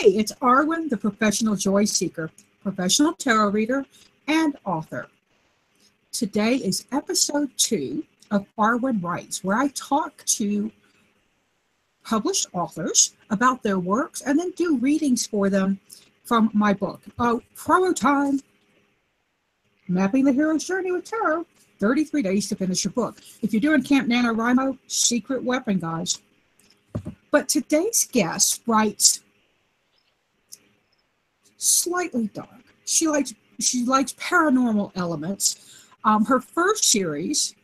Hey, it's Arwen, the professional joy seeker, professional tarot reader, and author. Today is episode 2 of ArwenWrites, where I talk to published authors about their works and then do readings for them from my book. Promo time, Mapping the Hero's Journey with Tarot, 33 days to finish your book. If you're doing Camp NaNoWriMo, secret weapon, guys. But today's guest writes slightly dark. She likes paranormal elements. Her first series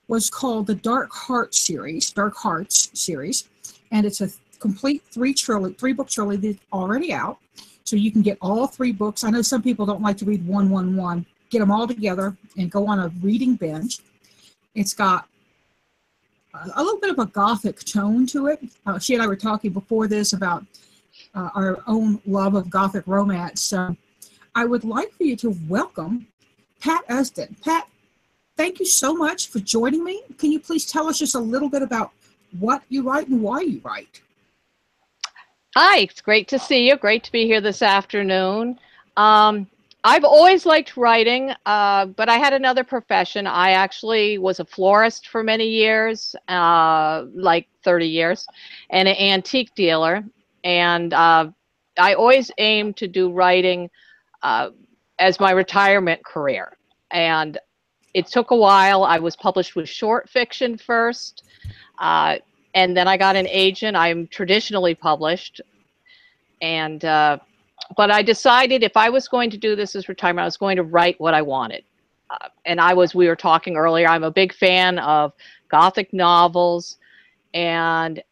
was called the Dark Hearts series, and it's a complete three-book trilogy that's already out. So you can get all 3 books. I know some people don't like to read one. Get them all together and go on a reading binge. It's got a little bit of a gothic tone to it. She and I were talking before this about our own love of gothic romance. So I would like for you to welcome Pat Esden. Pat, thank you so much for joining me. Can you please tell us just a little bit about what you write and why you write? Hi, it's great to see you. Great to be here this afternoon. I've always liked writing, but I had another profession. I actually was a florist for many years, like 30 years, and an antique dealer. And I always aimed to do writing as my retirement career. And it took a while. I was published with short fiction first, and then I got an agent. I'm traditionally published. And but I decided if I was going to do this as retirement, I was going to write what I wanted. And we were talking earlier, I'm a big fan of Gothic novels. And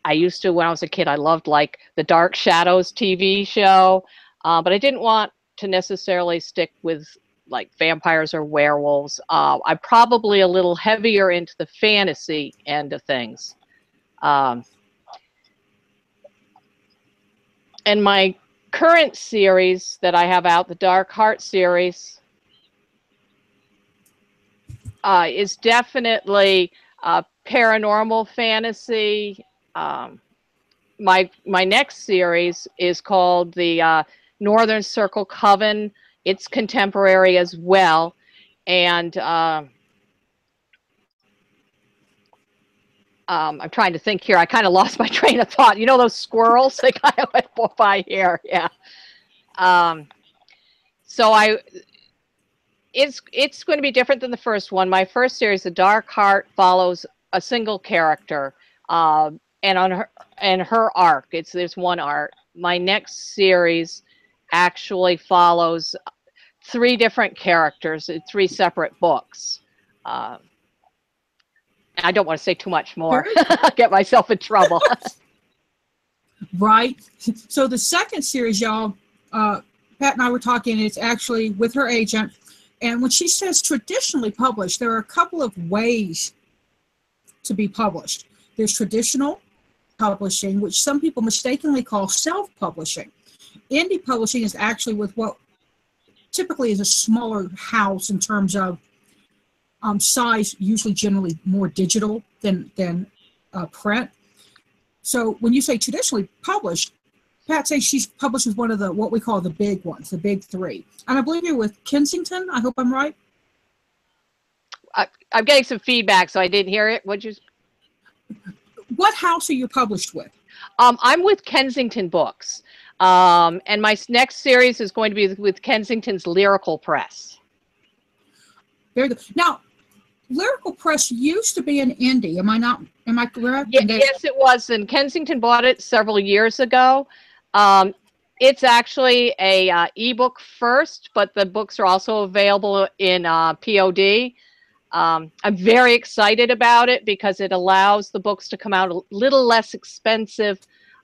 I used to, when I was a kid, I loved like the Dark Shadows TV show. But I didn't want to necessarily stick with like vampires or werewolves. I'm probably a little heavier into the fantasy end of things. And my current series that I have out, the Dark Heart series, is definitely paranormal fantasy. My next series is called the Northern Circle Coven. It's contemporary as well, and I'm trying to think here. I kind of lost my train of thought. You know those squirrels? They kind of went by here. Yeah. So it's going to be different than the first one. My first series, The Dark Heart, follows a single character, and her arc. There's one arc. My next series actually follows 3 different characters in 3 separate books. I don't want to say too much more. I'll get myself in trouble. Right. So the second series, y'all, Pat and I were talking, it's actually with her agent. And when she says traditionally published, there are a couple of ways to be published. There's traditional publishing, which some people mistakenly call self-publishing. Indie publishing is actually with what typically is a smaller house in terms of size, usually generally more digital than print. So when you say traditionally published, Pat says she's published with one of what we call the big ones, the big 3. And I believe you're with Kensington. I hope I'm right. I'm getting some feedback, so I didn't hear it. What house are you published with? I'm with Kensington Books. And my next series is going to be with Kensington's Lyrical Press. Very good. Now, Lyrical Press used to be an indie. Am I correct? Yes, it was. And Kensington bought it several years ago. It's actually a ebook first, but the books are also available in POD. I'm very excited about it because it allows the books to come out a little less expensive,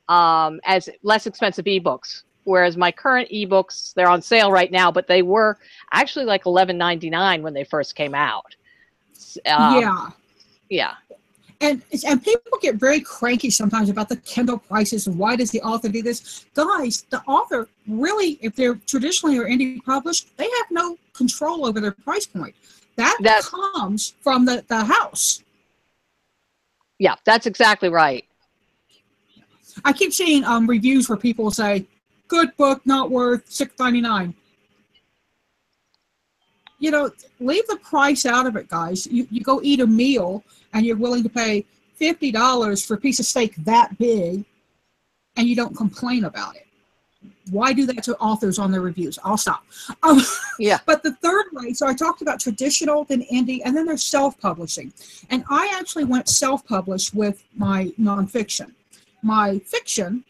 as less expensive ebooks. Whereas my current ebooks, they're on sale right now, but they were actually like $11.99 when they first came out. Yeah. And people get very cranky sometimes about the Kindle prices and why does the author do this? Guys, the author really, if they're traditionally or indie published, they have no control over their price point. That comes from the house. Yeah, that's exactly right. I keep seeing reviews where people say, good book, not worth $6.99. You know, leave the price out of it, guys. You go eat a meal and you're willing to pay $50 for a piece of steak that big and you don't complain about it. Why do that to authors on their reviews? I'll stop. Yeah. But the third way, so I talked about traditional, then indie, and then there's self-publishing. And I actually went self-published with my nonfiction. My fiction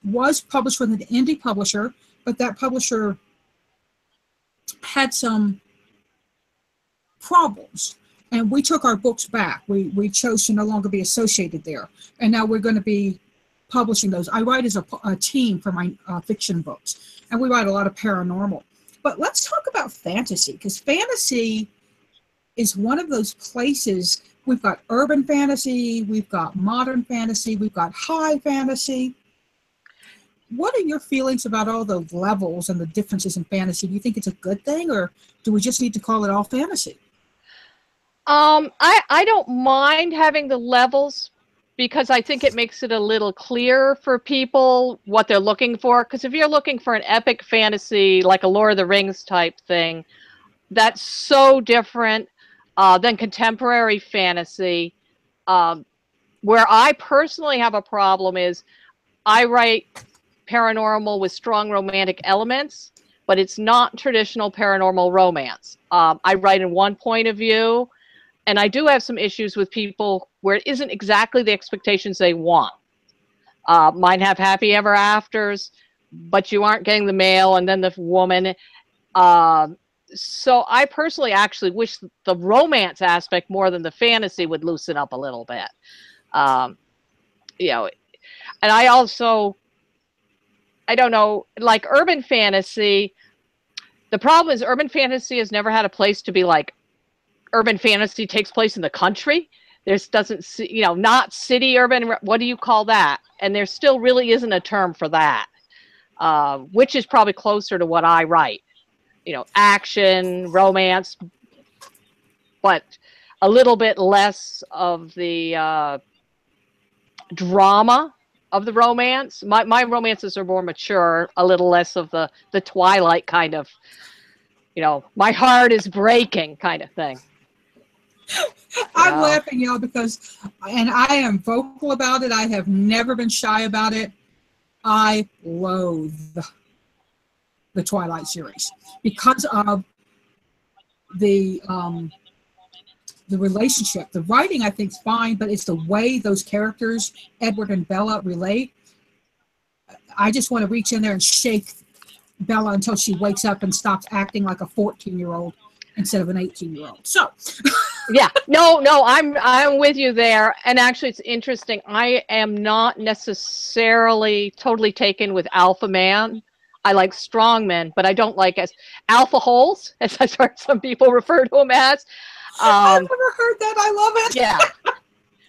was published with an indie publisher, but that publisher had some problems. And we took our books back. We chose to no longer be associated there. And now we're going to be publishing those. I write as a team for my fiction books, and we write a lot of paranormal. But let's talk about fantasy, because fantasy is one of those places. We've got urban fantasy, we've got modern fantasy, we've got high fantasy. What are your feelings about all the levels and the differences in fantasy? Do you think it's a good thing, or do we just need to call it all fantasy? I don't mind having the levels, because I think it makes it a little clearer for people what they're looking for. Because if you're looking for an epic fantasy, like a Lord of the Rings type thing, that's so different than contemporary fantasy. Where I personally have a problem is I write paranormal with strong romantic elements, but it's not traditional paranormal romance. I write in one point of view, and I do have some issues with people where it isn't exactly the expectations they want. Mine have happy ever afters, but you aren't getting the male and then the woman. So I personally actually wish the romance aspect more than the fantasy would loosen up a little bit. You know, and I also, I don't know, like urban fantasy, the problem is urban fantasy has never had a place to be like, urban fantasy takes place in the country. There's doesn't, you know, not city urban. What do you call that? And there still really isn't a term for that, which is probably closer to what I write. You know, action, romance, but a little bit less of the drama of the romance. My romances are more mature, a little less of the Twilight kind of, you know, my heart is breaking kind of thing. I'm laughing, y'all, because, and I am vocal about it. I have never been shy about it. I loathe the Twilight series because of the relationship. The writing, I think, is fine, but it's the way those characters, Edward and Bella, relate. I just want to reach in there and shake Bella until she wakes up and stops acting like a 14-year-old instead of an 18-year-old. So, yeah, no, I'm with you there. And actually, it's interesting. I am not necessarily totally taken with alpha man. I like strong men, but I don't like as alpha holes, as I've heard some people refer to them as. I've never heard that. I love it. Yeah,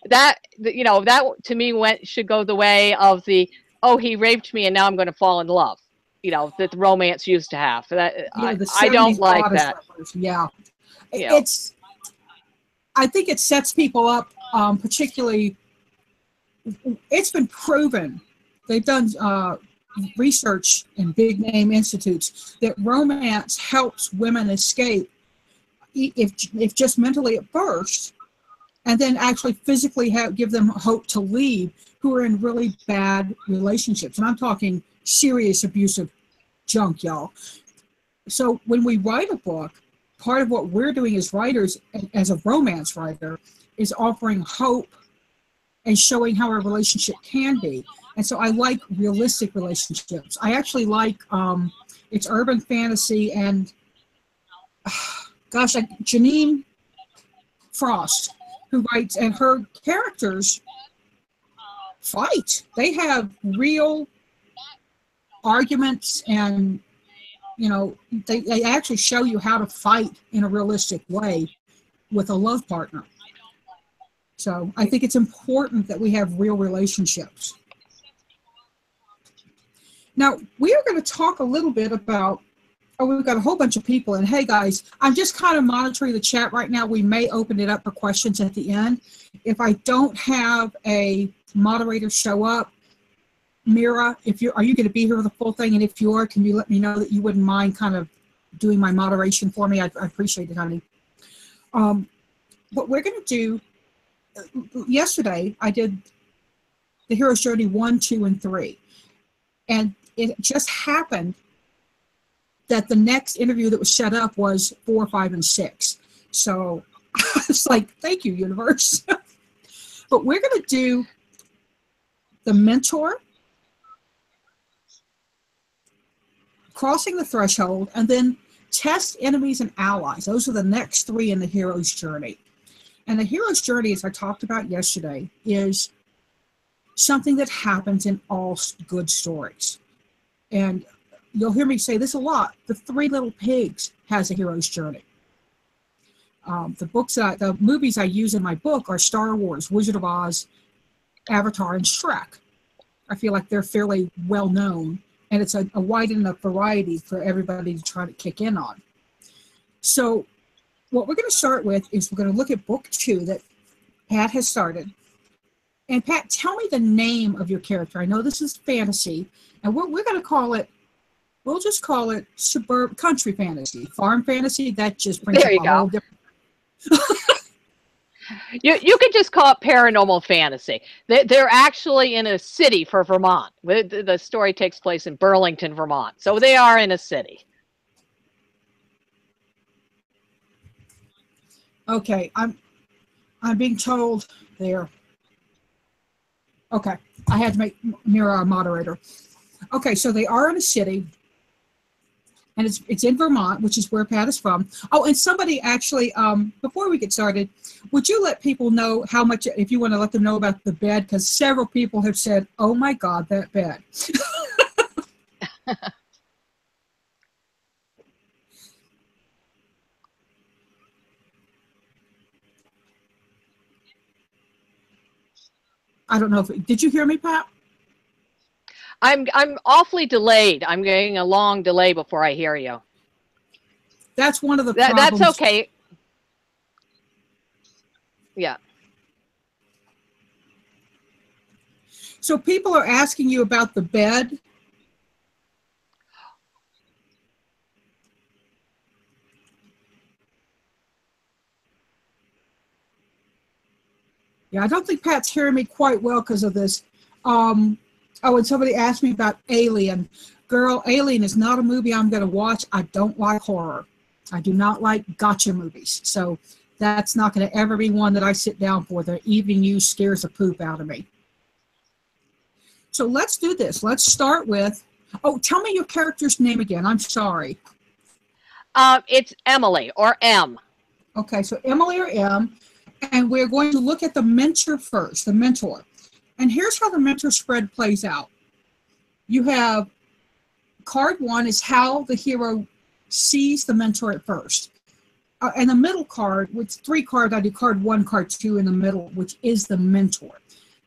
that, you know, that to me should go the way of the, oh, he raped me and now I'm going to fall in love. You know, that the romance used to have. That yeah, I don't like that. Yeah, You know. It's. I think it sets people up, particularly. It's been proven. They've done research in big name institutes that romance helps women escape, if just mentally at first, and then actually physically give them hope to leave, who are in really bad relationships. And I'm talking serious abusive junk, y'all. So when we write a book, part of what we're doing as writers, as a romance writer, is offering hope and showing how a relationship can be. And so I like realistic relationships. I actually like, it's urban fantasy, and gosh, like Janine Frost, who writes, and her characters fight. They have real arguments, and you know, they actually show you how to fight in a realistic way with a love partner. So I think it's important that we have real relationships. Now, we are going to talk a little bit about Oh, we've got a whole bunch of people. And hey, guys, I'm just kind of monitoring the chat right now. We may open it up for questions at the end. If I don't have a moderator show up, Mira, are you going to be here for the full thing? And if you are, can you let me know that you wouldn't mind kind of doing my moderation for me? I appreciate it, honey. What we're going to do, yesterday, I did the Hero's Journey 1, 2, and 3. And it just happened that the next interview that was set up was 4, 5, and 6. So it's like, thank you, universe. But we're going to do the mentor, crossing the threshold, and then test enemies and allies. Those are the next 3 in the hero's journey. And the hero's journey, as I talked about yesterday, is something that happens in all good stories. And you'll hear me say this a lot. The Three Little Pigs has a hero's journey. The movies I use in my book are Star Wars, Wizard of Oz, Avatar, and Shrek. I feel like they're fairly well known, and it's a wide enough variety for everybody to try to kick in on. So what we're going to start with is we're going to look at book 2 that Pat has started. And Pat, tell me the name of your character. I know this is fantasy, and we're going to call it, we'll just call it country fantasy, farm fantasy. That just brings there up a whole different. You could just call it paranormal fantasy. They're actually in a city for Vermont. The story takes place in Burlington, Vermont. So they are in a city. Okay, I'm being told there. Okay, I had to make Mira our moderator. Okay, so they are in a city, and it's in Vermont, which is where Pat is from. Oh, and somebody actually, before we get started, would you let people know how much, if you want to let them know about the bed, because several people have said, oh my God, that bed. I don't know did you hear me, Pat? I'm awfully delayed. I'm getting a long delay before I hear you. That's one of the problems. That's okay. Yeah. So people are asking you about the bed. Yeah, I don't think Pat's hearing me quite well because of this. Oh, and somebody asked me about Alien. Girl, Alien is not a movie I'm going to watch. I don't like horror. I do not like gotcha movies. So that's not going to ever be one that I sit down for. The evening news scares the poop out of me. So let's do this. Let's start with, oh, tell me your character's name again. I'm sorry. It's Emily, or M. Okay, so Emily or M. And we're going to look at the mentor first, the mentor. And here's how the mentor spread plays out. You have card 1 is how the hero sees the mentor at first. And the middle card, with 3 cards, I do card 1, card 2 in the middle, which is the mentor.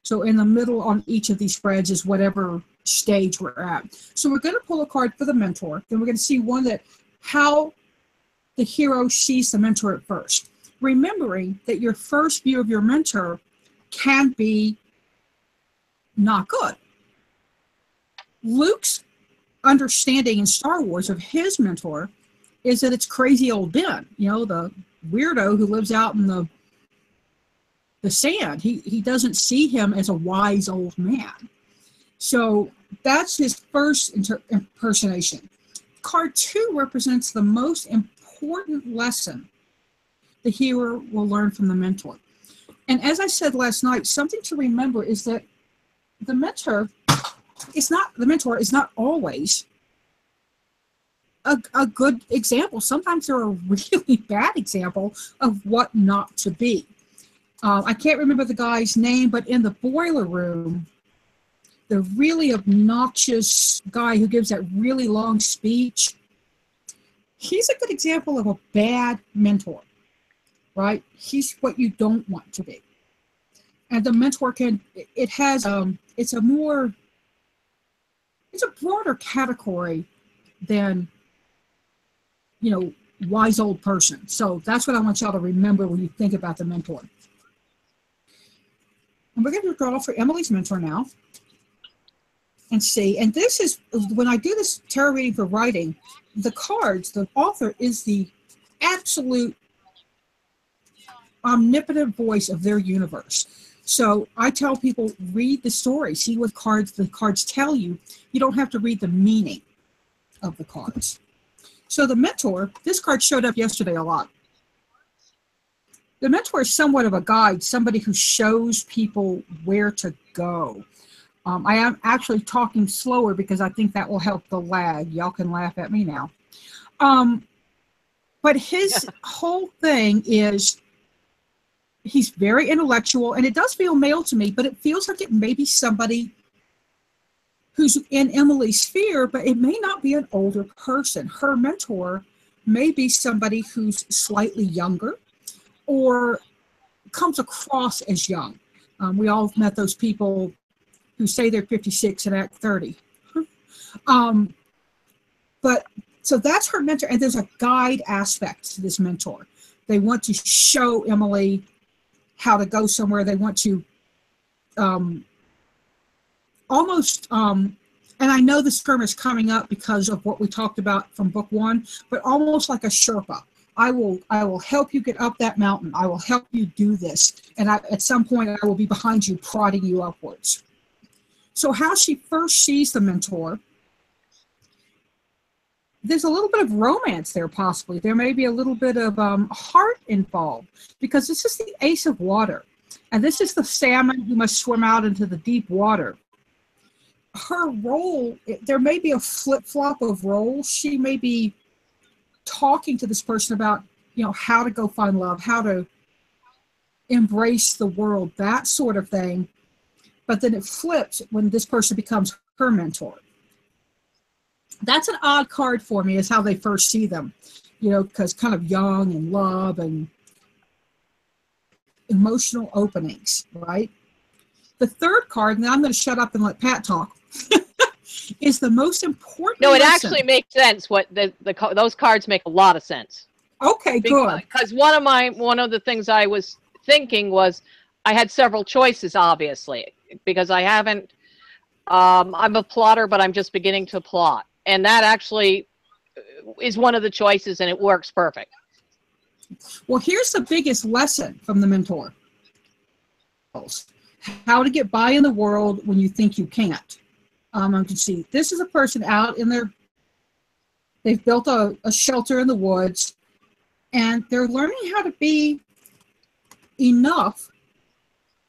So in the middle on each of these spreads is whatever stage we're at. So we're going to pull a card for the mentor. Then we're going to see one that how the hero sees the mentor at first. Remembering that your first view of your mentor can be not good. Luke's understanding in Star Wars of his mentor is that it's crazy old Ben, you know, the weirdo who lives out in the sand. He doesn't see him as a wise old man. So that's his first impersonation. Card 2 represents the most important lesson the hero will learn from the mentor. And as I said last night, something to remember is that the mentor is not always a good example. Sometimes they're a really bad example of what not to be. I can't remember the guy's name, but in the boiler room, the really obnoxious guy who gives that really long speech, he's a good example of a bad mentor. Right? He's what you don't want to be. And the mentor it's a broader category than wise old person. So that's what I want y'all to remember when you think about the mentor. And we're going to draw for Emily's mentor now and see. And this is, when I do this tarot reading for writing, the cards, the author is the absolute omnipotent voice of their universe. So I tell people, read the story, see what the cards tell you. You don't have to read the meaning of the cards. So the mentor, this card showed up yesterday a lot. The mentor is somewhat of a guide, somebody who shows people where to go. I am actually talking slower because I think that will help the lag. Y'all can laugh at me now. But his whole thing is, he's very intellectual, and it does feel male to me, but it feels like it may be somebody who's in Emily's sphere, but it may not be an older person. Her mentor may be somebody who's slightly younger or comes across as young. We all met those people who say they're 56 and act 30. But so that's her mentor, and there's a guide aspect to this mentor. They want to show Emily how to go somewhere. They want to almost, and I know this term is coming up because of what we talked about from book 1, but almost like a Sherpa. I will help you get up that mountain. I will help you do this. And at some point, I will be behind you, prodding you upwards. So how she first sees the mentor, there's a little bit of romance there, possibly. There may be a little bit of heart involved, because this is the Ace of Water. And this is the salmon who must swim out into the deep water. Her role, there may be a flip-flop of roles. She may be talking to this person about, how to go find love, how to embrace the world, that sort of thing. But then it flips when this person becomes her mentor. That's an odd card for me, is how they first see them, because kind of young and love and emotional openings, right? The third card, and I'm going to shut up and let Pat talk, is the most important. No, it lesson. Actually makes sense. What those cards make a lot of sense. Okay, good. Because one of the things I was thinking was, I had several choices, obviously, because I haven't. I'm a plotter, but I'm just beginning to plot, and that actually is one of the choices, and it works perfect. Well, here's the biggest lesson from the mentor: how to get by in the world when you think you can't. I can see this is a person out in they've built a shelter in the woods, and they're learning how to be enough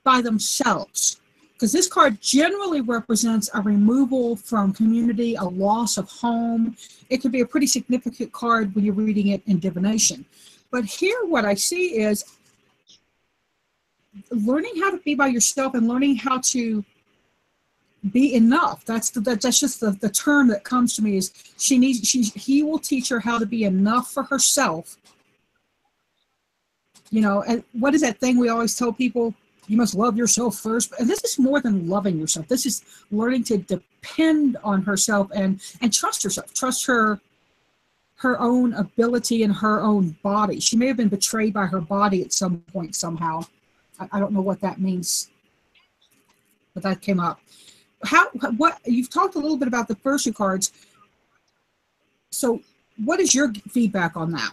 by themselves. Because this card generally represents a removal from community, a loss of home. It could be a pretty significant card when you're reading it in divination. But here what I see is learning how to be by yourself and learning how to be enough. That's just the term that comes to me, is he will teach her how to be enough for herself. And what is that thing we always tell people? You must love yourself first. And this is more than loving yourself. This is learning to depend on herself and trust herself. Trust her own ability and her own body. She may have been betrayed by her body at some point somehow. I don't know what that means, but that came up. What you've talked a little bit about the first 2 cards. So what is your feedback on that?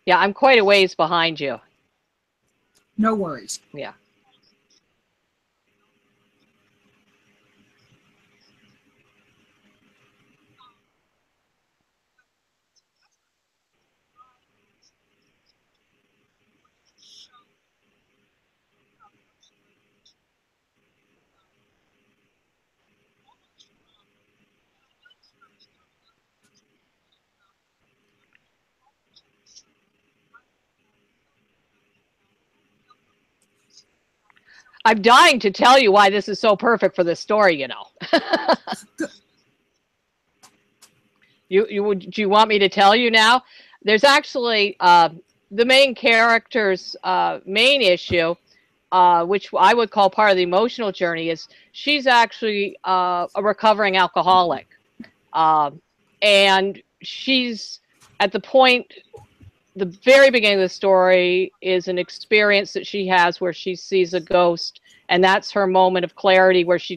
Yeah, I'm quite a ways behind you. No worries. Yeah. I'm dying to tell you why this is so perfect for this story, you know. Do you want me to tell you now? There's actually the main character's main issue, which I would call part of the emotional journey, is she's actually a recovering alcoholic. And she's at the point, the very beginning of the story is an experience that she has where she sees a ghost, and that's her moment of clarity where she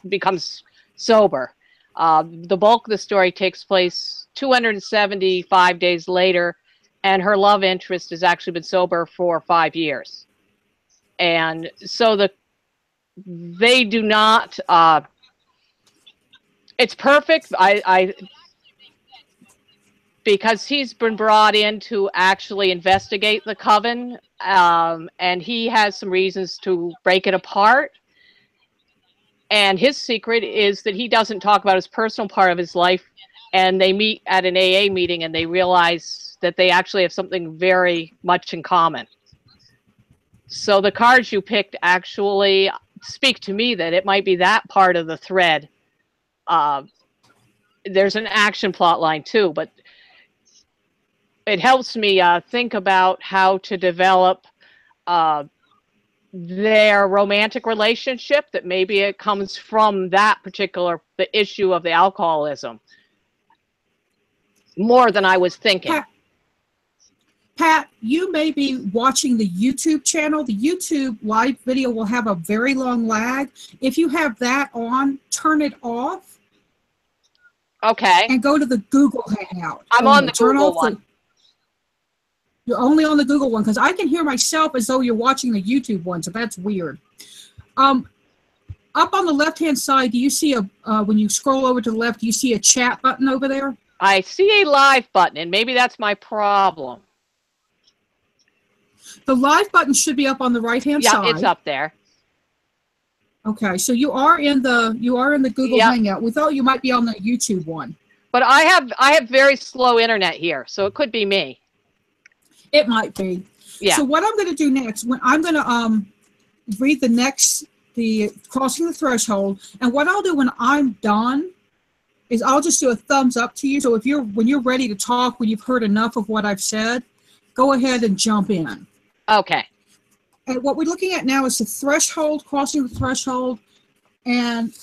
becomes sober. The bulk of the story takes place 275 days later, and her love interest has actually been sober for 5 years. And so they do not, it's perfect. Because he's been brought in to actually investigate the coven, and he has some reasons to break it apart. And his secret is that he doesn't talk about his personal part of his life. And they meet at an AA meeting, and they realize that they actually have something very much in common. So the cards you picked actually speak to me that it might be that part of the thread. There's an action plot line too, but it helps me think about how to develop their romantic relationship, that maybe it comes from that particular, the issue of the alcoholism, more than I was thinking. Pat, you may be watching the YouTube channel. The YouTube live video will have a very long lag. If you have that on, turn it off. Okay. And go to the Google Hangout. I'm on the Google one. You're only on the Google one, because I can hear myself as though you're watching the YouTube one, so that's weird. Up on the left-hand side, do you see when you scroll over to the left, do you see a chat button over there? I see a live button, and maybe that's my problem. The live button should be up on the right-hand side. Yeah, it's up there. Okay, so you are in the Google Hangout. We thought you might be on the YouTube one. But I have very slow internet here, so it could be me. It might be. Yeah. So what I'm going to do next, I'm going to read the Crossing the Threshold, and what I'll do when I'm done is I'll just do a thumbs up to you. So when you're ready to talk, when you've heard enough of what I've said, go ahead and jump in. Okay. And what we're looking at now is the threshold, crossing the threshold, and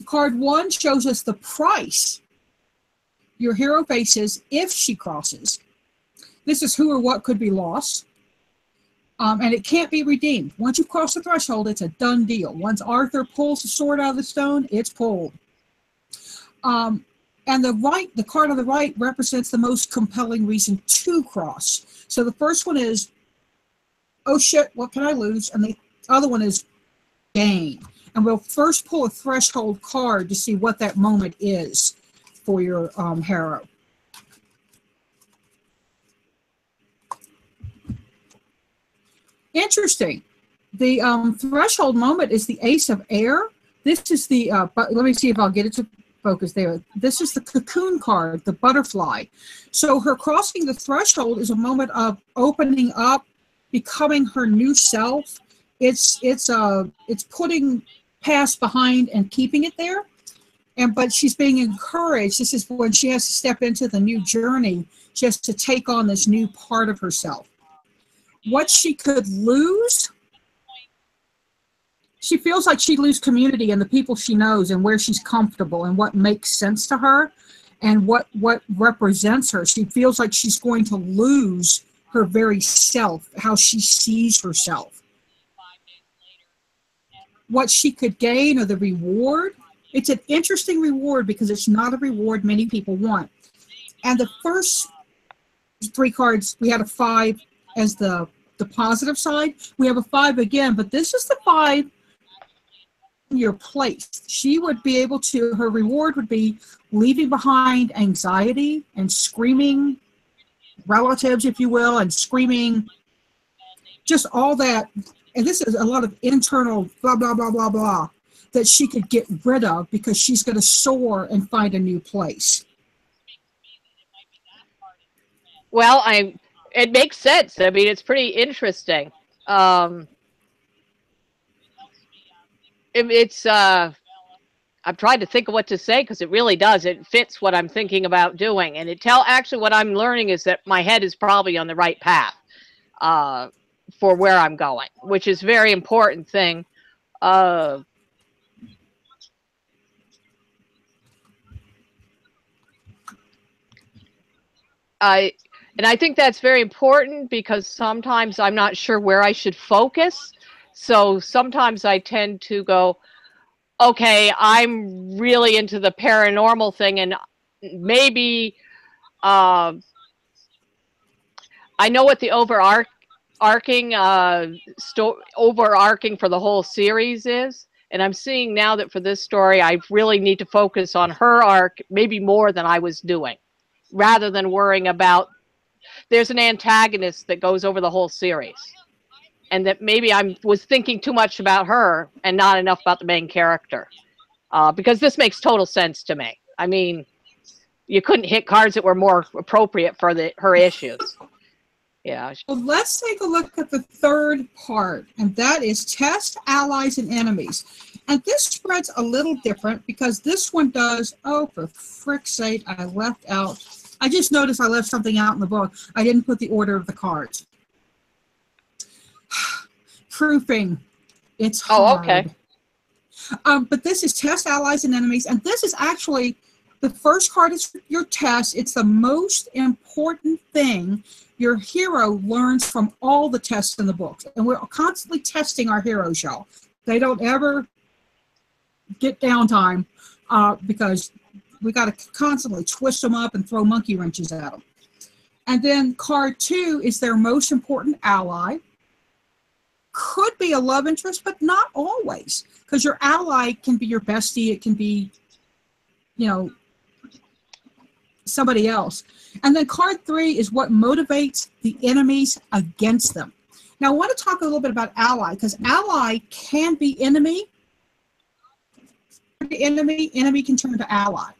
card 1 shows us the price your hero faces if she crosses. This is who or what could be lost, and it can't be redeemed. Once you cross the threshold, it's a done deal. Once Arthur pulls the sword out of the stone, it's pulled. And the card on the right represents the most compelling reason to cross. So the first one is, oh shit, what can I lose? And the other one is gain. And we'll first pull a threshold card to see what that moment is for your hero. Interesting. The threshold moment is the Ace of Air. This is the, let me see if I'll get it to focus there. This is the cocoon card, the butterfly. So her crossing the threshold is a moment of opening up, becoming her new self. It's putting past behind and keeping it there. But she's being encouraged. This is when she has to step into the new journey. She has to take on this new part of herself. What she could lose, she feels like she'd lose community and the people she knows and where she's comfortable and what makes sense to her and what represents her. She feels like she's going to lose her very self, how she sees herself. What she could gain or the reward, it's an interesting reward because it's not a reward many people want. And the first 3 cards, we had a 5 as the positive side. We have a 5 again, but this is the 5 in your place. She would be able to, her reward would be leaving behind anxiety and screaming relatives, if you will, and screaming just all that. And this is a lot of internal blah, blah, blah, blah, blah that she could get rid of because she's going to soar and find a new place. Well, it makes sense. I mean, it's pretty interesting. it's I'm trying to think of what to say because it really does. It fits what I'm thinking about doing, and actually what I'm learning is that my head is probably on the right path for where I'm going, which is a very important thing. Uh, and I think that's very important because sometimes I'm not sure where I should focus. So sometimes I tend to go, okay, I'm really into the paranormal thing, and maybe uh, I know what the overarching for the whole series is. And I'm seeing now that for this story, I really need to focus on her arc, maybe more than I was doing, rather than worrying about there's an antagonist that goes over the whole series. And that maybe I was thinking too much about her and not enough about the main character. Because this makes total sense to me. I mean, you couldn't hit cards that were more appropriate for her issues. Yeah. Well, let's take a look at the third part, and that is test allies and enemies. And this spread's a little different because this one does, oh, for frick's sake, I left out. I just noticed I left something out in the book. I didn't put the order of the cards. Proofing. It's hard. Oh, okay. But this is test allies and enemies, and this is actually, the first card is your test. It's the most important thing your hero learns from all the tests in the books. And we're constantly testing our heroes, y'all. They don't ever get downtime because we got to constantly twist them up and throw monkey wrenches at them. And then card 2 is their most important ally. Could be a love interest, but not always. Because your ally can be your bestie. It can be, somebody else. And then card 3 is what motivates the enemies against them. Now, I want to talk a little bit about ally, because ally can be enemy. Enemy can turn to ally.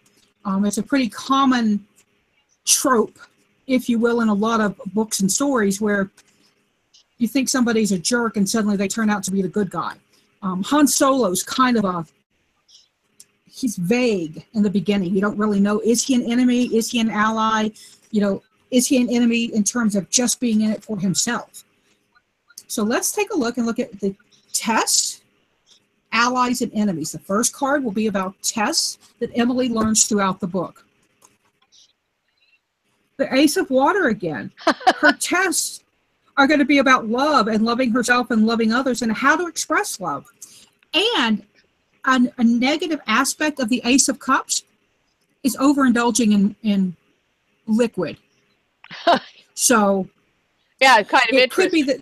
It's a pretty common trope, if you will, in a lot of books and stories where you think somebody's a jerk and suddenly they turn out to be the good guy. Han Solo's kind of he's vague in the beginning. You don't really know, is he an enemy? Is he an ally? Is he an enemy in terms of just being in it for himself? So let's take a look at the tests, allies, and enemies. The first card will be about tests that Emily learns throughout the book. The Ace of Water again. Her tests are going to be about love and loving herself and loving others and how to express love. And a negative aspect of the Ace of Cups is overindulging in liquid. So yeah, it's kind of it could be that.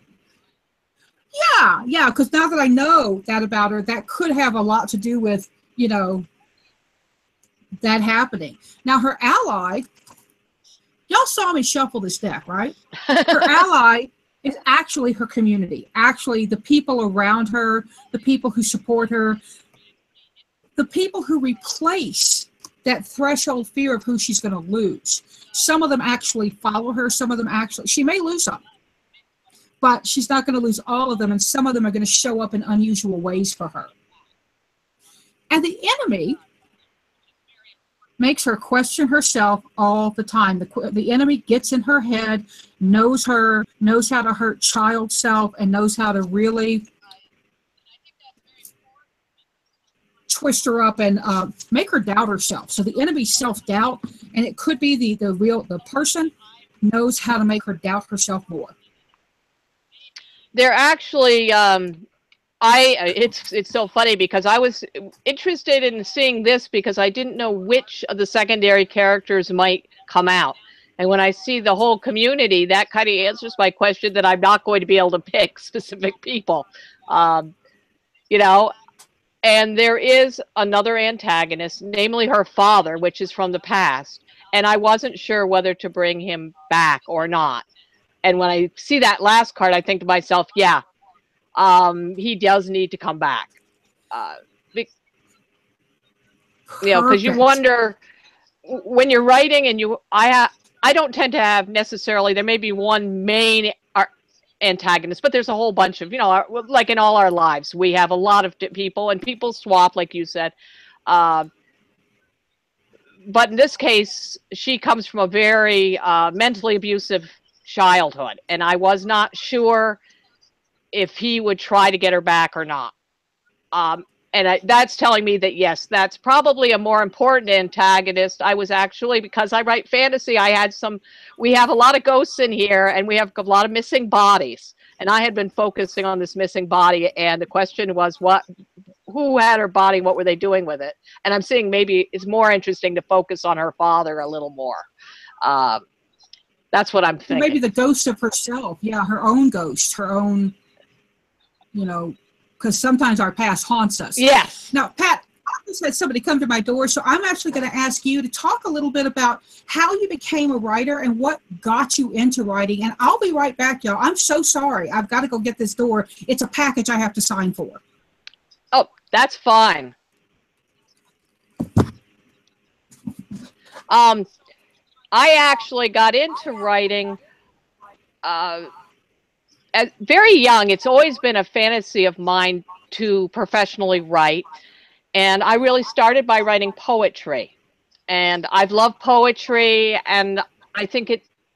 Yeah, because now that I know that about her, that could have a lot to do with, that happening. Now, her ally, y'all saw me shuffle this deck, right? Her ally is actually her community, actually the people around her, the people who support her, the people who replace that threshold fear of who she's going to lose. Some of them actually follow her. Some of them she may lose some, but she's not going to lose all of them, and some of them are going to show up in unusual ways for her. And the enemy makes her question herself all the time. The enemy gets in her head, knows her, knows how to hurt child self, and knows how to really twist her up and make her doubt herself. So the enemy's self-doubt, and it could be the person knows how to make her doubt herself more. They're actually it's so funny because I was interested in seeing this because I didn't know which of the secondary characters might come out. And when I see the whole community, that kind of answers my question that I'm not going to be able to pick specific people. And there is another antagonist, namely her father, which is from the past. And I wasn't sure whether to bring him back or not. And when I see that last card, I think to myself, yeah, he does need to come back. Because you wonder when you're writing, and I don't tend to have necessarily. There may be one main antagonists, but there's a whole bunch of, like in all our lives, we have a lot of people, and people swap, like you said. But in this case, she comes from a very mentally abusive childhood, and I was not sure if he would try to get her back or not. That's telling me that, yes, that's probably a more important antagonist. I was actually, because I write fantasy, we have a lot of ghosts in here, and we have a lot of missing bodies. And I had been focusing on this missing body, and the question was, who had her body? What were they doing with it? And I'm seeing maybe it's more interesting to focus on her father a little more. That's what I'm thinking. Maybe the ghost of herself. Yeah, her own ghost, her own, because sometimes our past haunts us. Yes. Now, Pat, I just had somebody come to my door, so I'm actually going to ask you to talk a little bit about how you became a writer and what got you into writing. And I'll be right back, y'all. I'm so sorry. I've got to go get this door. It's a package I have to sign for. Oh, that's fine. I actually got into writing very young. It's always been a fantasy of mine to professionally write. And I really started by writing poetry. And I've loved poetry, and I think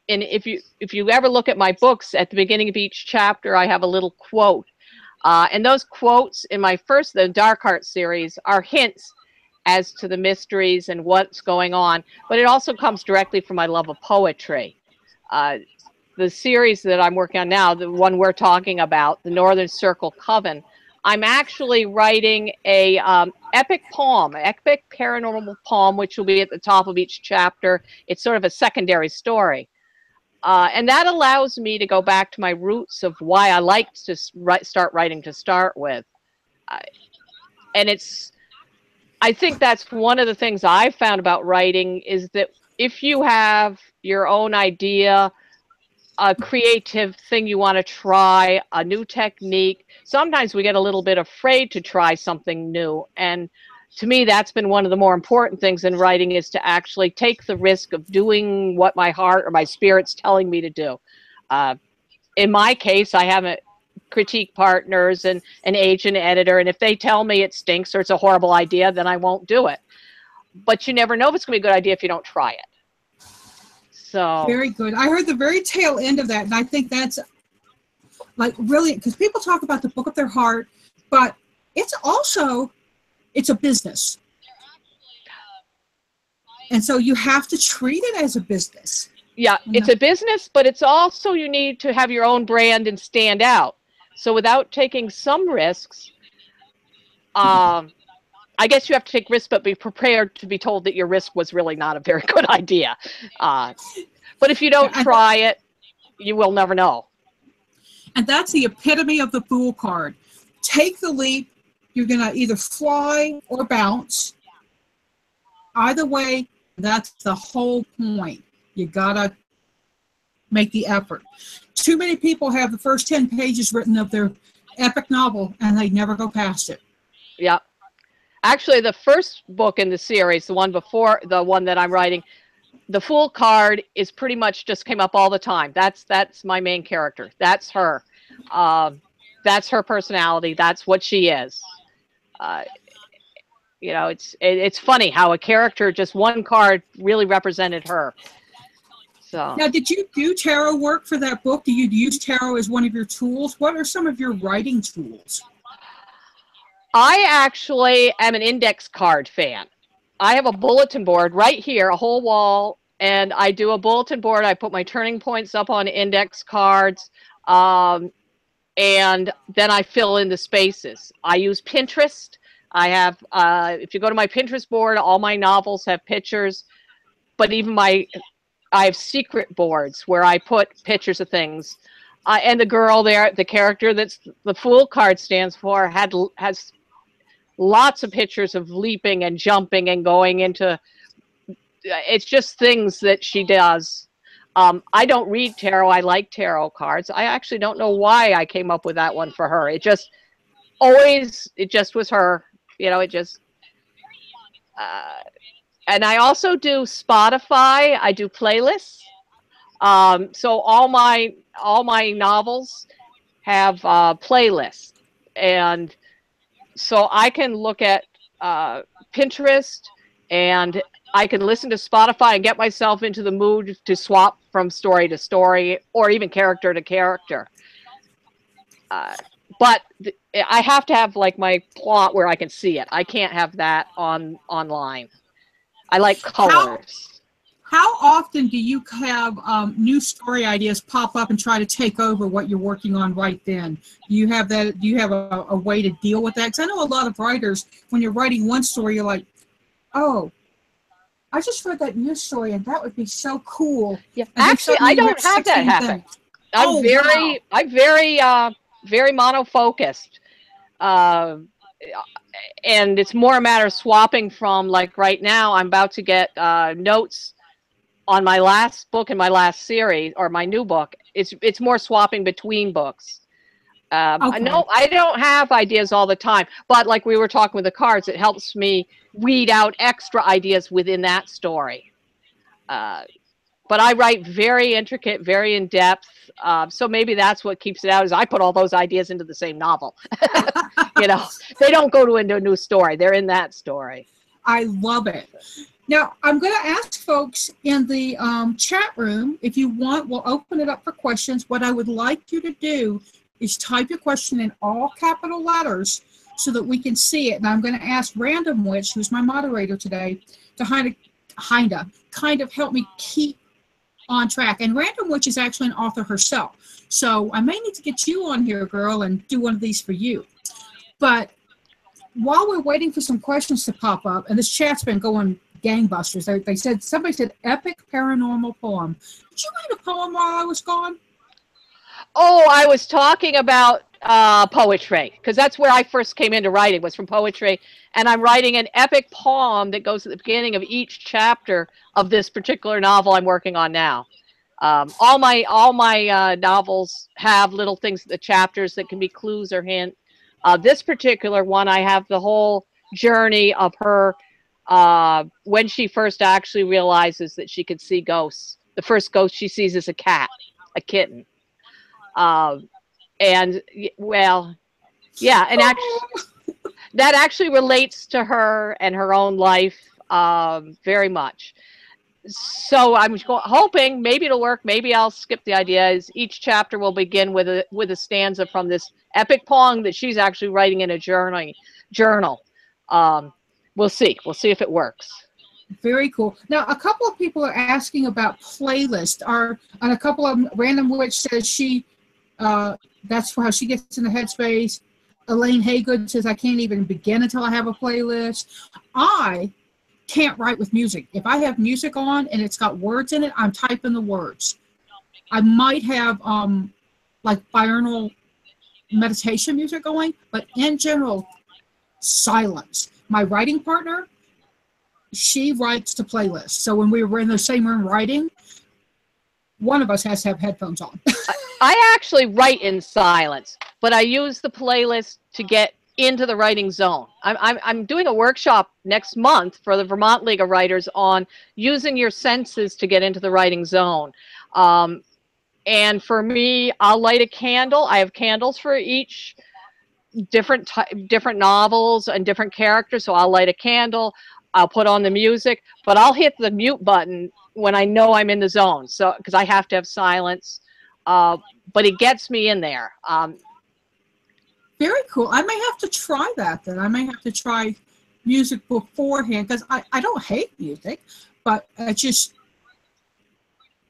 if you ever look at my books, at the beginning of each chapter, I have a little quote. And those quotes in the Dark Heart series, are hints as to the mysteries and what's going on. But it also comes directly from my love of poetry. The series that I'm working on now, the one we're talking about, the Northern Circle Coven, I'm actually writing a epic paranormal poem, which will be at the top of each chapter. It's sort of a secondary story. And that allows me to go back to my roots of why I liked to start writing to start with. And I think that's one of the things I've found about writing, is that if you have your own idea, a creative thing you want to try, a new technique, sometimes we get a little bit afraid to try something new. And to me, that's been one of the more important things in writing, is to actually take the risk of doing what my heart or my spirit's telling me to do. In my case, I have critique partners and an agent editor, and if they tell me it stinks or it's a horrible idea, then I won't do it. But you never know if it's going to be a good idea if you don't try it. So very good. I heard the very tail end of that, and I think that's like really, because people talk about the book of their heart, but it's a business. And so you have to treat it as a business. Yeah, it's a business, but it's also, you need to have your own brand and stand out. So without taking some risks, I guess you have to take risks, but be prepared to be told that your risk was really not a very good idea. But if you don't try it, you will never know. And that's the epitome of the Fool card. Take the leap. You're going to either fly or bounce. Either way, that's the whole point. You got to make the effort. Too many people have the first 10 pages written of their epic novel, and they never go past it. Yeah. Actually, the first book in the series, the one before the one that I'm writing, the Fool card is pretty much just came up all the time. That's my main character. That's her. That's her personality. That's what she is. It's funny how a character, just one card, really represented her. So now, did you do tarot work for that book? Do you use tarot as one of your tools? What are some of your writing tools? I actually am an index card fan. I have a bulletin board right here, a whole wall, and I do a bulletin board. I put my turning points up on index cards, and then I fill in the spaces. I use Pinterest. I have, if you go to my Pinterest board, all my novels have pictures, but even I have secret boards where I put pictures of things. And the girl there, the character that's the Fool card stands for, has lots of pictures of leaping and jumping and going into, it's just things that she does. I don't read tarot. I like tarot cards. I actually don't know why I came up with that one for her. It just was her, and I also do Spotify. I do playlists. So all my novels have playlists, and so I can look at Pinterest, and I can listen to Spotify and get myself into the mood to swap from story to story or even character to character. But I have to have like my plot where I can see it. I can't have that online. I like colors. How often do you have new story ideas pop up and try to take over what you're working on right then? Do you have that? Do you have a way to deal with that? Because I know a lot of writers, when you're writing one story, you're like, oh, I just read that news story and that would be so cool. Yeah, actually, I don't have that happen. I'm very monofocused. And it's more a matter of swapping from, like right now, I'm about to get notes on my last book in my last series, or my new book. It's more swapping between books. Okay. No, I don't have ideas all the time, but like we were talking with the cards, it helps me weed out extra ideas within that story. But I write very intricate, very in depth. So maybe that's what keeps it out, is I put all those ideas into the same novel. You know, they don't go into a new story. They're in that story. I love it. Now, I'm going to ask folks in the chat room, if you want, we'll open it up for questions. What I would like you to do is type your question in all capital letters so that we can see it. And I'm going to ask Random Witch, who's my moderator today, to kind of help me keep on track. And Random Witch is actually an author herself. So I may need to get you on here, girl, and do one of these for you. But while we're waiting for some questions to pop up, and this chat's been going gangbusters. Somebody said epic paranormal poem. Did you write a poem while I was gone? Oh, I was talking about poetry, because that's where I first came into writing, was from poetry. And I'm writing an epic poem that goes at the beginning of each chapter of this particular novel I'm working on now. All my novels have little things, the chapters that can be clues or hints. This particular one, I have the whole journey of her when she first actually realizes that she could see ghosts. The first ghost she sees is a kitten. And well, yeah, and that actually relates to her and her own life very much. So I'm hoping maybe it'll work. Maybe I'll skip the ideas. Each chapter will begin with a stanza from this epic poem that she's actually writing in a journal. We'll see. We'll see if it works. Very cool. Now, a couple of people are asking about playlists. And a couple of them, Random Witch says that's how she gets in the headspace. Elaine Haygood says, I can't even begin until I have a playlist. I can't write with music. If I have music on and it's got words in it, I'm typing the words. I might have like binaural meditation music going, but in general, silence. My writing partner, she writes to playlists. So when we were in the same room writing, one of us has to have headphones on. I actually write in silence, but I use the playlist to get into the writing zone. I'm doing a workshop next month for the Vermont League of Writers on using your senses to get into the writing zone. And for me, I'll light a candle. I have candles for each different novels and different characters. So I'll light a candle. I'll put on the music, but I'll hit the mute button when I know I'm in the zone. So, because I have to have silence, but it gets me in there. Very cool. I may have to try that then. I may have to try music beforehand, because I don't hate music, but but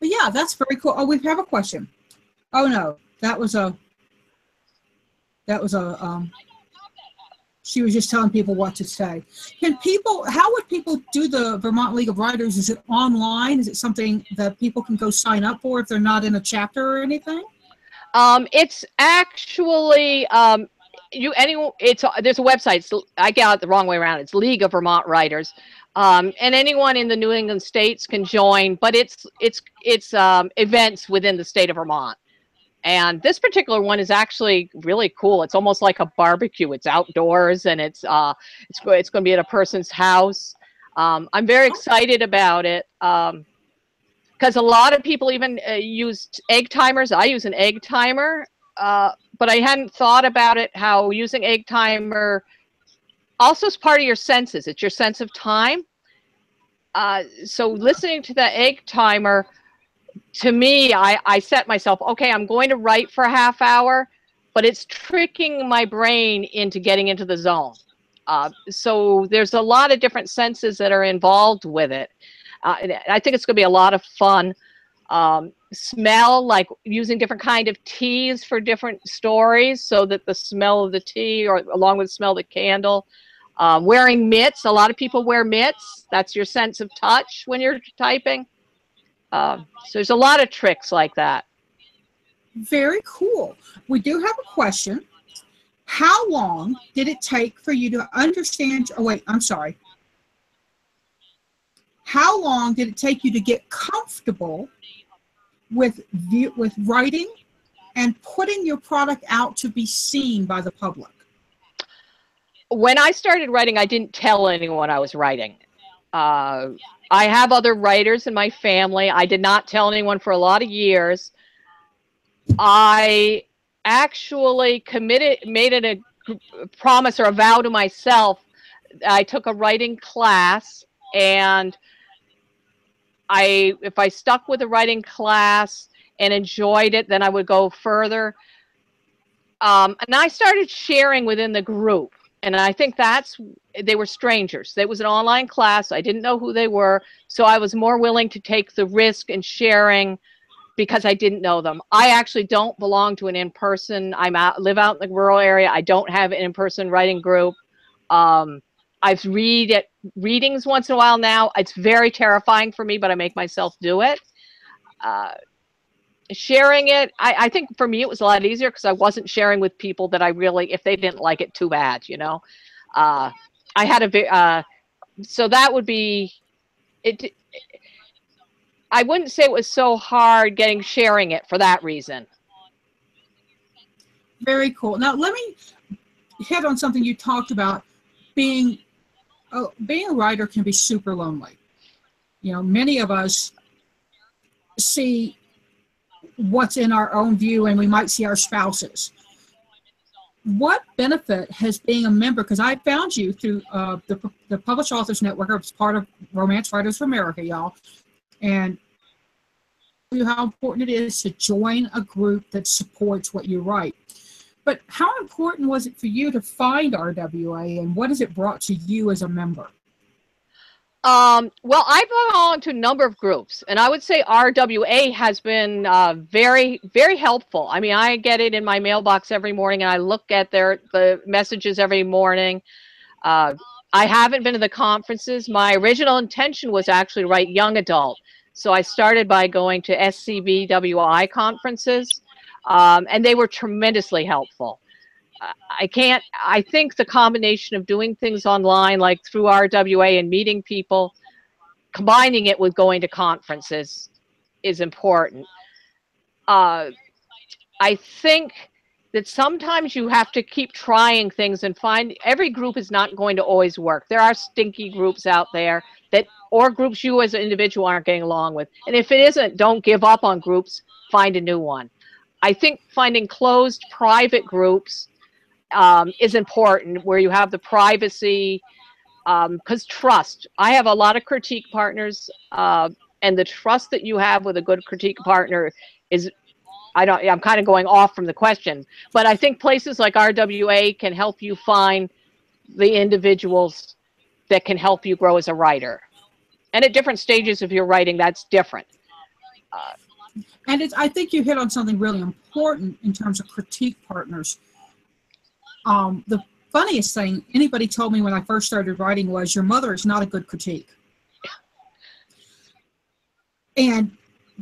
yeah, that's very cool. Oh, we have a question. Oh no, that was a she was just telling people what to say. How would people do the Vermont League of Writers? Is it online? Is it something that people can go sign up for if they're not in a chapter or anything? It's actually there's a website. I got it the wrong way around. It's League of Vermont Writers, and anyone in the New England states can join. But it's events within the state of Vermont. And this particular one is actually really cool. It's almost like a barbecue. It's outdoors, and it's going to be at a person's house. I'm very excited about it because a lot of people even use egg timers. I use an egg timer, but I hadn't thought about it, how using egg timer also is part of your senses. It's your sense of time. So listening to the egg timer, to me, I set myself, okay, I'm going to write for a half hour, but it's tricking my brain into getting into the zone. So there's a lot of different senses that are involved with it. I think it's going to be a lot of fun. Smell, like using different kind of teas for different stories, so that the smell of the tea, or along with the smell of the candle. Wearing mitts. A lot of people wear mitts. That's your sense of touch when you're typing. So there's a lot of tricks like that. Very cool. We do have a question. How long did it take for you to understand? Oh, wait, I'm sorry. How long did it take you to get comfortable with writing and putting your product out to be seen by the public? When I started writing, I didn't tell anyone I was writing. I have other writers in my family. I did not tell anyone for a lot of years. I actually made it a promise or a vow to myself. I took a writing class, and if I stuck with the writing class and enjoyed it, then I would go further. And I started sharing within the group. And I think they were strangers. It was an online class. I didn't know who they were. So I was more willing to take the risk in sharing because I didn't know them. I actually don't belong to an in-person. Live out in the rural area. I don't have an in-person writing group. I've read at readings once in a while now. It's very terrifying for me, but I make myself do it. Sharing it, I think for me it was a lot easier because I wasn't sharing with people that I really, if they didn't like it, too bad, you know. I had so that would be it. I wouldn't say it was so hard sharing it for that reason. Very cool. Now let me hit on something you talked about. Being a writer can be super lonely. You know, many of us see what's in our own view, and we might see our spouses. What benefit has being a member, because I found you through the Published Authors Network, it's part of Romance Writers for America, y'all, and how important it is to join a group that supports what you write. But how important was it for you to find RWA, and what has it brought to you as a member? Well, I belong to a number of groups, and I would say RWA has been very, very helpful. I mean, I get it in my mailbox every morning, and I look at the messages every morning. I haven't been to the conferences. My original intention was actually to write young adult, so I started by going to SCBWI conferences, and they were tremendously helpful. I think the combination of doing things online, like through RWA and meeting people, combining it with going to conferences is important. I think that sometimes you have to keep trying things and every group is not going to always work. There are stinky groups out there or groups you as an individual aren't getting along with. And if it isn't, don't give up on groups, find a new one. I think finding closed private groups is important, where you have the privacy, because trust. I have a lot of critique partners, and the trust that you have with a good critique partner is, I'm kind of going off from the question, but I think places like RWA can help you find the individuals that can help you grow as a writer. And at different stages of your writing, that's different. And I think you hit on something really important in terms of critique partners. The funniest thing anybody told me when I first started writing was, your mother is not a good critique. And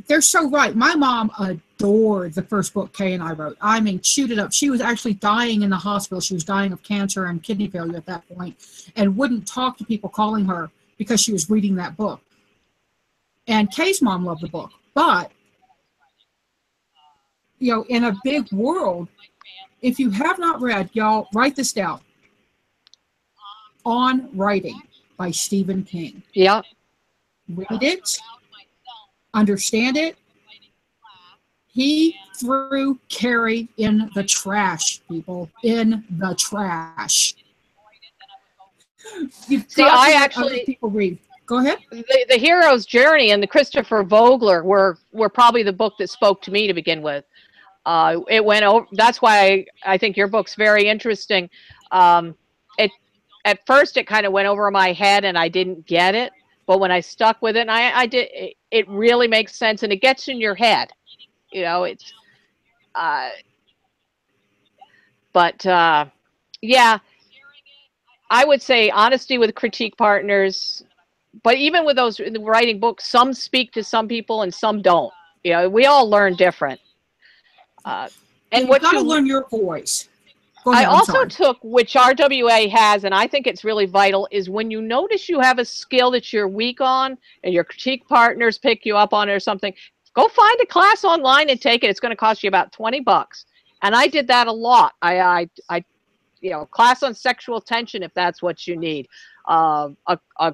they're so right. My mom adored the first book Kay and I wrote. I mean, chewed it up. She was actually dying in the hospital. She was dying of cancer and kidney failure at that point, and wouldn't talk to people calling her because she was reading that book. And Kay's mom loved the book. But, you know, in a big world, if you have not read, y'all, write this down. On Writing by Stephen King. Yeah. Read it, understand it, He threw Carrie in the trash, people, in the trash. You've See, got to I let other actually, people read. Go ahead. the hero's journey and the Christopher Vogler were probably the book that spoke to me to begin with. It went over. That's why I think your book's very interesting. It at first it kind of went over my head and I didn't get it, but when I stuck with it, and I did, it really makes sense and it gets in your head. You know, it's uh, but yeah, I would say honesty with critique partners. But even with those writing books, some speak to some people and some don't. You know, we all learn different. Uh, Yeah, and you've what got to you learn your voice. Go I ahead. I'm also sorry. took, which RWA has, and I think it's really vital, is when you notice you have a skill that you're weak on and your critique partners pick you up on it or something, go find a class online and take it. It's going to cost you about $20. And I did that a lot. You know, class on sexual tension if that's what you need. A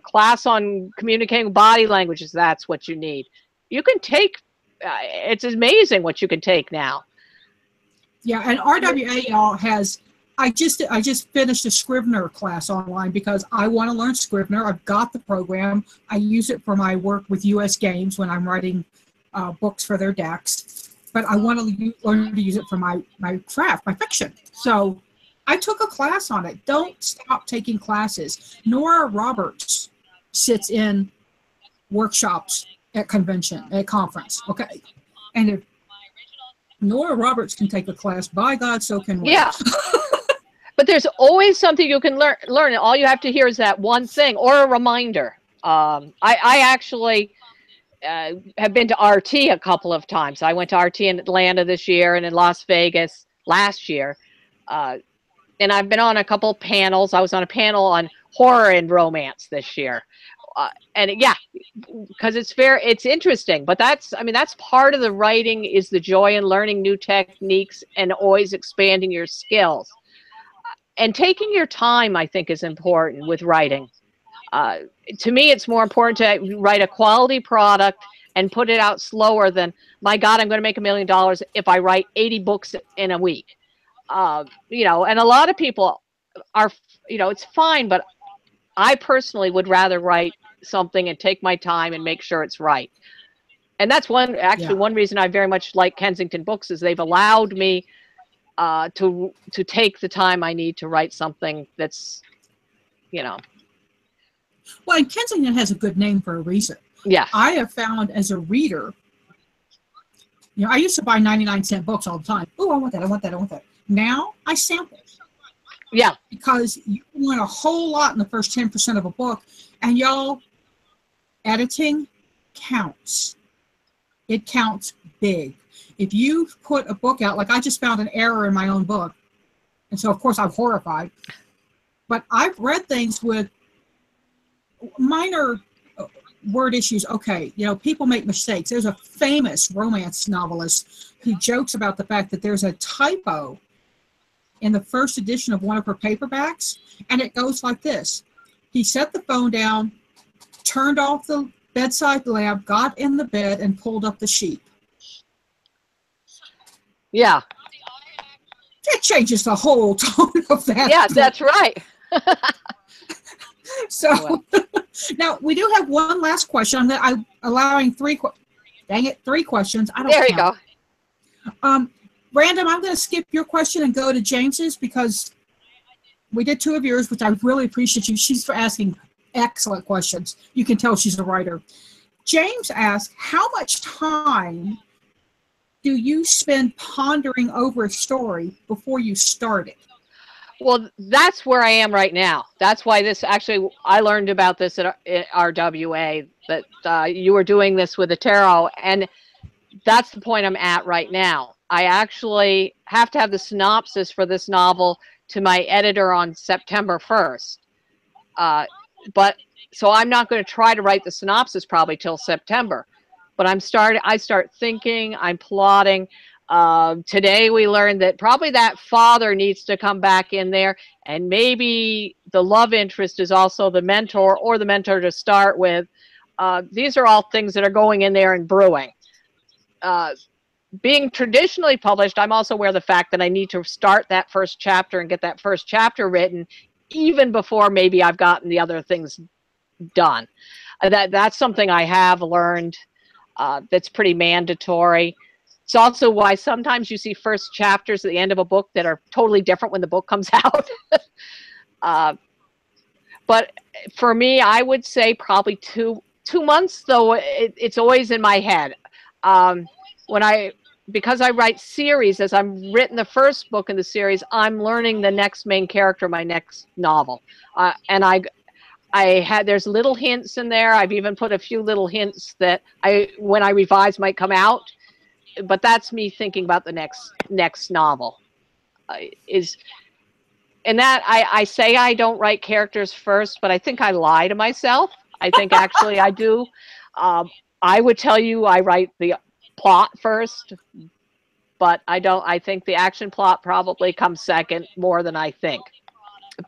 class on communicating body languages, that's what you need. You can take, it's amazing what you can take now. Yeah, and RWA y'all has. I just finished a Scrivener class online because I want to learn Scrivener. I've got the program. I use it for my work with U.S. Games when I'm writing books for their decks. But I want to learn to use it for my craft, my fiction. So I took a class on it. Don't stop taking classes. Nora Roberts sits in workshops at conference. Okay, and if Nora Roberts can take a class, by God, so can we. Yeah. But there's always something you can learn. And all you have to hear is that one thing or a reminder. I actually have been to RT a couple of times. I went to RT in Atlanta this year and in Las Vegas last year. And I've been on a couple of panels. I was on a panel on horror and romance this year. And yeah, because it's interesting. But that's part of the writing is the joy in learning new techniques and always expanding your skills. And taking your time, I think, is important with writing. To me, it's more important to write a quality product and put it out slower than, my God, I'm going to make $1 million if I write 80 books in a week. You know, and a lot of people are, you know, it's fine, but I personally would rather write something and take my time and make sure it's right. And that's one reason I very much like Kensington Books is they've allowed me to take the time I need to write something that's, you know. Well, and Kensington has a good name for a reason. Yeah. I have found as a reader, you know, I used to buy 99-cent books all the time. Oh, I want that, I want that, I want that. Now I sample. Yeah. Because you want a whole lot in the first 10% of a book. And y'all, editing counts. It counts big. If you put a book out, like I just found an error in my own book. And so, of course, I'm horrified. But I've read things with minor word issues. Okay, you know, people make mistakes. There's a famous romance novelist who jokes about the fact that there's a typo in the first edition of one of her paperbacks, and it goes like this. He set the phone down, turned off the bedside lamp, got in the bed, and pulled up the sheet. Yeah. That changes the whole tone of that. Yeah, that's right. So now we do have one last question. I'm allowing three questions. I don't There you count. go. Random, I'm going to skip your question and go to James's because we did two of yours, which I really appreciate you. She's asking excellent questions. You can tell she's a writer. James asked, how much time do you spend pondering over a story before you start it? Well, that's where I am right now. That's why I learned about this at RWA, that you were doing this with the tarot, and that's the point I'm at right now. I actually have to have the synopsis for this novel to my editor on September 1st. So I'm not going to try to write the synopsis probably till September. But I start thinking, I'm plotting. Today we learned that probably that father needs to come back in there, and maybe the love interest is also the mentor or the mentor to start with. These are all things that are going in there and brewing. being traditionally published, I'm also aware of the fact that I need to start that first chapter and get that first chapter written even before maybe I've gotten the other things done. That's something I have learned that's pretty mandatory. It's also why sometimes you see first chapters at the end of a book that are totally different when the book comes out. But for me, I would say probably two months, though it's always in my head. Because I write series, as I'm written the first book in the series, I'm learning the next main character of my next novel. And there's little hints in there. I've even put a few little hints that when I revise might come out. But that's me thinking about the next novel. And that I say I don't write characters first, but I think I lie to myself. I think actually I do. I would tell you I write the plot first, but I don't. I think the action plot probably comes second more than I think.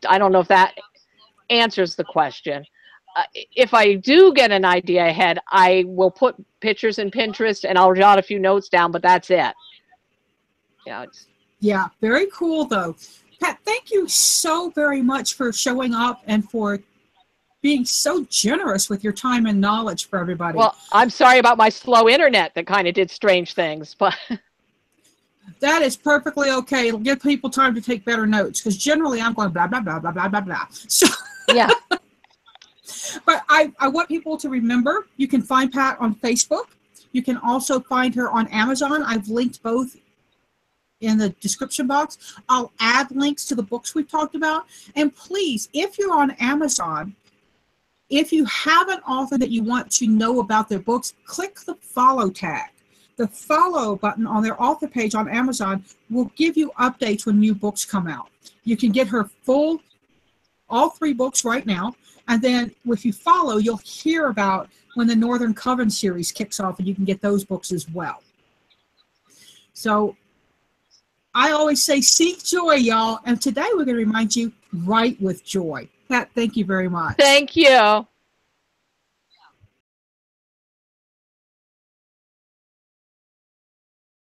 I don't know if that answers the question. If I do get an idea ahead, I will put pictures in Pinterest and I'll jot a few notes down, but that's it. Yeah, very cool though. Pat, thank you so very much for showing up and for being so generous with your time and knowledge for everybody. Well, I'm sorry about my slow internet that kind of did strange things, but that is perfectly okay. It'll give people time to take better notes because generally I'm going blah, blah, blah, blah, blah, blah, blah. So yeah. But I want people to remember, you can find Pat on Facebook. You can also find her on Amazon. I've linked both in the description box. I'll add links to the books we've talked about. And please, if you're on Amazon, if you have an author that you want to know about their books, click the follow tag. The follow button on their author page on Amazon will give you updates when new books come out. You can get her all 3 books right now. And then if you follow, you'll hear about when the Northern Coven series kicks off, and you can get those books as well. So I always say seek joy, y'all. And today we're going to remind you, write with joy. Pat, thank you very much. Thank you.